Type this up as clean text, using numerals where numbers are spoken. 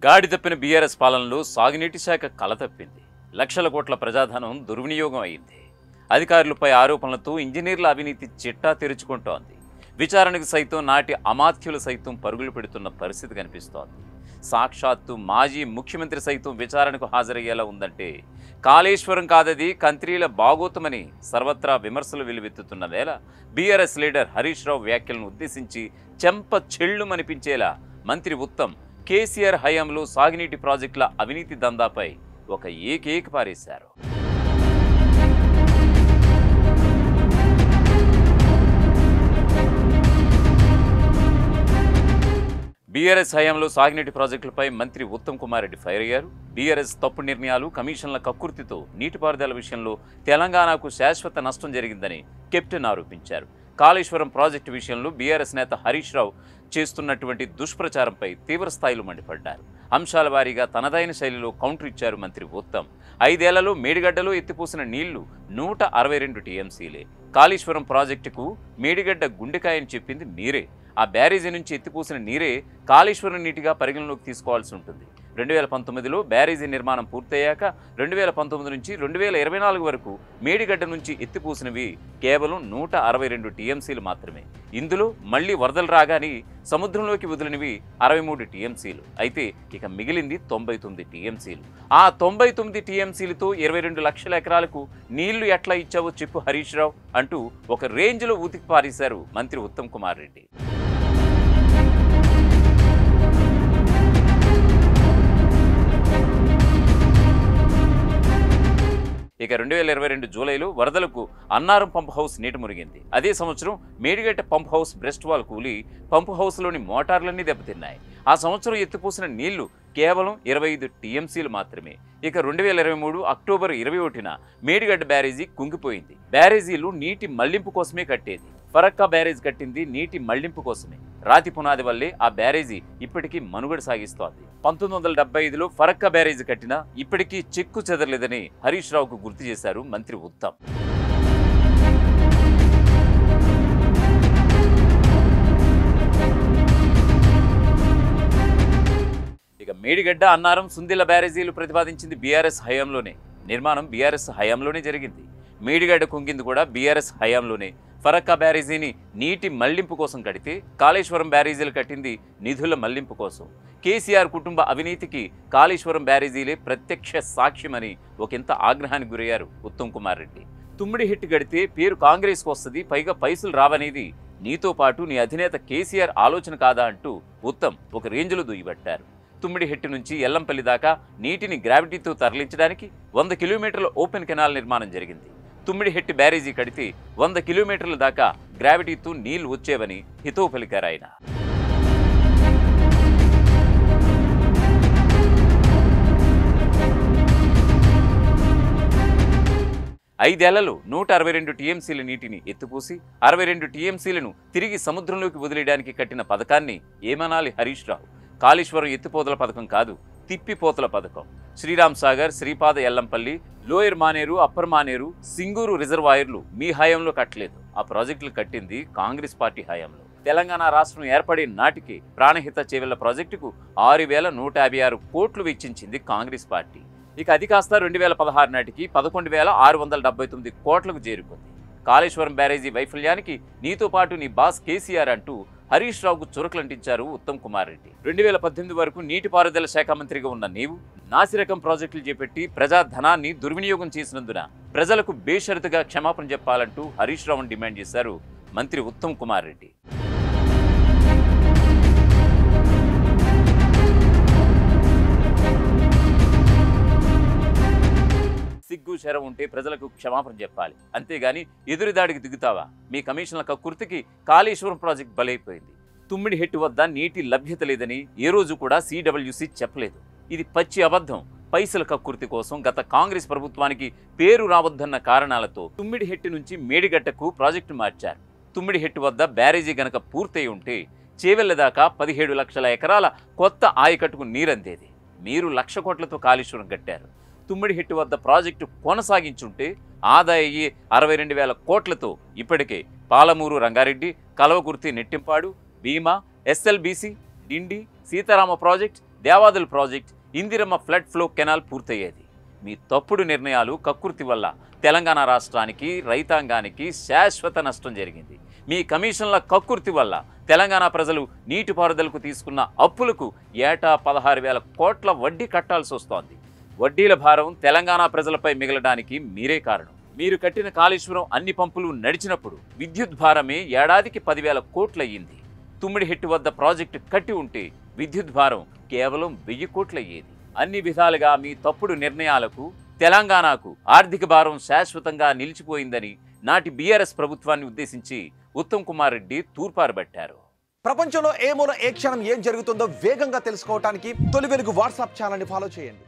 గాడి తప్పిన బీఆర్ఎస్ పాలనలో సాగునీటి శాఖ కలతప్పింది. లక్షల కోట్ల ప్రజాధనం దుర్వినియోగం అయింది. అధికారులపై ఆరోపణలతో ఇంజనీర్ల అవినీతి చిట్టా తెరుచుకుంటోంది. విచారణకు సైతం నాటి అమాత్యులు సైతం పరుగులు పెడుతున్న పరిస్థితి కనిపిస్తోంది. సాక్షాత్తు మాజీ ముఖ్యమంత్రి సైతం విచారణకు హాజరయ్యేలా ఉందంటే కాళేశ్వరం కాదది కంత్రీల బాగోతమని సర్వత్రా విమర్శలు వెలువెత్తుతున్న వేళ బీఆర్ఎస్ లీడర్ హరీష్ రావు వ్యాఖ్యలను ఉద్దేశించి చెంప చెళ్ళుమనిపించేలా మంత్రి ఉత్తమ్ కేసీఆర్ హయాంలో సాగునీటి ప్రాజెక్టుల అవినీతి దందాపై ఒక ఏకేక పారేశారు. బీఆర్ఎస్ హయాంలో సాగునీటి ప్రాజెక్టులపై మంత్రి ఉత్తమ్ కుమార్ రెడ్డి ఫైర్ అయ్యారు. బీఆర్ఎస్ తప్పుడు నిర్ణయాలు, కమిషన్ల కక్కుర్తితో నీటిపారుదల విషయంలో తెలంగాణకు శాశ్వత నష్టం జరిగిందని కెప్టెన్ ఆరోపించారు. కాళేశ్వరం ప్రాజెక్టు విషయంలో బీఆర్ఎస్ నేత హరీష్ రావు చేస్తున్నటువంటి దుష్ప్రచారంపై తీవ్రస్థాయిలో మండిపడ్డారు. అంశాల వారీగా తనదైన శైలిలో కౌంటర్ ఇచ్చారు మంత్రి ఉత్తమ్. 5 ఏళ్లలో మేడిగడ్డలో ఎత్తిపోసిన నీళ్లు 162 టీఎంసీలే. కాళేశ్వరం ప్రాజెక్టుకు మేడిగడ్డ గుండెకాయని చెప్పింది మీరే. ఆ బ్యారేజీ నుంచి ఎత్తిపోసిన నీరే కాళేశ్వరం నీటిగా పరిగణలోకి తీసుకోవాల్సి ఉంటుంది. 2019లో బ్యారేజీ నిర్మాణం పూర్తయ్యాక 2019 నుంచి 2024 వరకు మేడిగడ్డ నుంచి ఎత్తిపోసినవి కేవలం 162 టీఎంసీలు మాత్రమే. ఇందులో మళ్లీ వరదలు రాగానే సముద్రంలోకి వదిలినవి 63 టీఎంసీలు. అయితే ఇక మిగిలింది 99 టీఎంసీలు. ఆ 99 టీఎంసీలతో 22 లక్షల ఎకరాలకు నీళ్లు ఎట్లా ఇచ్చావో చెప్పు హరీష్ రావు అంటూ ఒక రేంజ్లో ఊతికి పారేశారు మంత్రి ఉత్తమ్ కుమార్ రెడ్డి. ఇక 2022 జూలైలో వరదలకు అన్నారం పంప్ హౌస్ నీట మురిగింది. అదే సంవత్సరం Medigadda pump house breast wall కూలి పంప్ హౌస్లోని మోటార్లన్నీ దెబ్బతిన్నాయి. ఆ సంవత్సరం ఎత్తిపోసిన నీళ్లు కేవలం 25 టీఎంసీలు మాత్రమే. ఇక 2023 అక్టోబర్ 21న మేడిగడ్డ బ్యారేజీ కుంగిపోయింది. బ్యారేజీలు నీటి మళ్లింపు కోసమే కట్టేది. ఫరక్కా బ్యారేజ్ కట్టింది నీటి మళ్లింపు కోసమే. రాతి పునాది వల్లే ఆ బ్యారేజీ ఇప్పటికీ మనుగడ సాగిస్తోంది. 1975లో ఫరక్కా బ్యారేజీ కట్టినా ఇప్పటికీ చెక్కు చెదరలేదని హరీష్ రావుకు గుర్తు చేశారు మంత్రి ఉత్తమ్. ఇక మేడిగడ్డ, అన్నారం, సుందిల్ల బ్యారేజీలు ప్రతిపాదించింది బీఆర్ఎస్ హయాంలోనే. నిర్మాణం బీఆర్ఎస్ హయాంలోనే జరిగింది. మేడిగడ్డ కుంగింది కూడా బీఆర్ఎస్ హయాంలోనే. ఫరక్కా బ్యారేజీని నీటి మళ్లింపు కోసం కడితే కాళేశ్వరం బ్యారేజీలు కట్టింది నిధుల మళ్లింపు కోసం. కేసీఆర్ కుటుంబ అవినీతికి కాళేశ్వరం బ్యారేజీలే ప్రత్యక్ష సాక్ష్యమని ఒకంత ఆగ్రహానికి గురయ్యారు ఉత్తమ్ కుమార్ రెడ్డి. తుమ్మిడి హిట్ గడితే పేరు కాంగ్రెస్కు వస్తుంది, పైగా పైసలు రావనేది నీతో పాటు నీ అధినేత కేసీఆర్ ఆలోచన కాదా అంటూ ఉత్తమ్ ఒక రేంజ్లో దుయ్యబట్టారు. తుమ్మిడి హిట్ నుంచి ఎల్లంపల్లి దాకా నీటిని గ్రావిటీతో తరలించడానికి 100 కిలోమీటర్ల ఓపెన్ కెనాల్ నిర్మాణం జరిగింది. తుమ్మిడి హెట్టి బ్యారేజీ కడితే 100 కిలోమీటర్ల దాకా గ్రావిటీతో నీళ్లు వచ్చేవని హితవు పలికారు ఆయన. ఐదేళ్లలో 162 టీఎంసీల నీటిని ఎత్తిపోసి 62 టీఎంసీలను తిరిగి సముద్రంలోకి వదిలేయడానికి కట్టిన పథకాన్ని ఏమనాలి హరీష్ రావు? కాళేశ్వరం ఎత్తిపోతల పథకం కాదు, తిప్పిపోతల పథకం. శ్రీరామ్ సాగర్, శ్రీపాద, ఎల్లంపల్లి, లోయర్ మానేరు, అప్పర్ మానేరు, సింగూరు రిజర్వాయర్లు మీ హయాంలో కట్టలేదు. ఆ ప్రాజెక్టులు కట్టింది కాంగ్రెస్ పార్టీ హయాంలో. తెలంగాణ రాష్ట్రం ఏర్పడే నాటికి ప్రాణహిత చేవెళ్ల ప్రాజెక్టుకు 6,156 కోట్లు వెచ్చించింది కాంగ్రెస్ పార్టీ. ఇక అది కాస్త 2016 నాటికి 11,679 కోట్లకు చేరుకుంది. కాళేశ్వరం బ్యారేజీ వైఫల్యానికి నీతో పాటు నీ బాస్ కేసీఆర్ అంటూ హరీష్ రావుకు చురకలంటించారు ఉత్తమ్ కుమార్ రెడ్డి. 2018 వరకు నీటిపారుదల శాఖ మంత్రిగా ఉన్న నీవు నాసిరకం ప్రాజెక్టులు చేపట్టి ప్రజా ధనాన్ని దుర్వినియోగం చేసినందున ప్రజలకు బేషరతుగా క్షమాపణ చెప్పాలంటూ హరీష్ రావును డిమాండ్ చేశారు మంత్రి ఉత్తమ్ కుమార్ రెడ్డి. సిగ్గు శరం ఉంటే ప్రజలకు క్షమాపణ చెప్పాలి, అంతేగాని ఎదురుదాడికి దిగుతావా? మీ కమిషన్ల కక్కుర్తికి కాళేశ్వరం ప్రాజెక్టు బలైపోయింది. తుమ్మిడి హెట్టు వద్ద నీటి లభ్యత లేదని ఏ రోజు కూడా సిడబ్ల్యూసి చెప్పలేదు. ఇది పచ్చి అబద్ధం. పైసల కక్కుర్తి కోసం గత కాంగ్రెస్ ప్రభుత్వానికి పేరు రావద్దన్న కారణాలతో తుమ్మిడి హెట్టు నుంచి మేడిగడ్డకు ప్రాజెక్టు మార్చారు. తుమ్మిడి హెట్టు వద్ద బ్యారేజీ గనక పూర్తయి ఉంటే చేవెళ్ల దాకా 17 లక్షల ఎకరాల కొత్త ఆయకట్టుకు నీరందేది. మీరు 1,00,000 కోట్లతో కాళేశ్వరం కట్టారు. తుమ్మిడి హిట్టు వద్ద ప్రాజెక్టు కొనసాగించుంటే ఆదా అయ్యి 62,000 కోట్లతో ఇప్పటికే Palamuru Rangareddy, Kalwakurthy Nettempadu, Bhima, SLBC, Dindi, Sitarama project, Devadula project, Indiramma flood flow canal పూర్తయ్యేది. మీ తప్పుడు నిర్ణయాలు, కక్కుర్తి వల్ల తెలంగాణ రాష్ట్రానికి, రైతాంగానికి శాశ్వత నష్టం జరిగింది. మీ కమిషన్ల కక్కుర్తి వల్ల తెలంగాణ ప్రజలు నీటిపారుదలకు తీసుకున్న అప్పులకు ఏటా 16,000 కోట్ల వడ్డీ కట్టాల్సి వస్తోంది. వడ్డీల భారం తెలంగాణ ప్రజలపై మిగలడానికి మీరే కారణం. మీరు కట్టిన కాళేశ్వరం అన్ని పంపులు నడిచినప్పుడు విద్యుత్ భారమే ఏడాదికి 10,000 కోట్లయ్యింది. తుమ్మిడిహెట్టు వద్ద ప్రాజెక్టు కట్టి ఉంటే విద్యుత్ భారం కేవలం 1,000 కోట్లయ్యేది. అన్ని విధాలుగా మీ తప్పుడు నిర్ణయాలకు తెలంగాణకు ఆర్థిక భారం శాశ్వతంగా నిలిచిపోయిందని నాటి బీఆర్ఎస్ ప్రభుత్వాన్ని ఉద్దేశించి ఉత్తమ్ కుమార్ రెడ్డి తూర్పారబట్టారు. ప్రపంచంలో ఏ మూల ఏ క్షణం ఏం జరుగుతుందో వేగంగా తెలుసుకోవడానికి తొలి వెలుగు వాట్సాప్ ఛానల్ని ఫాలో చేయండి.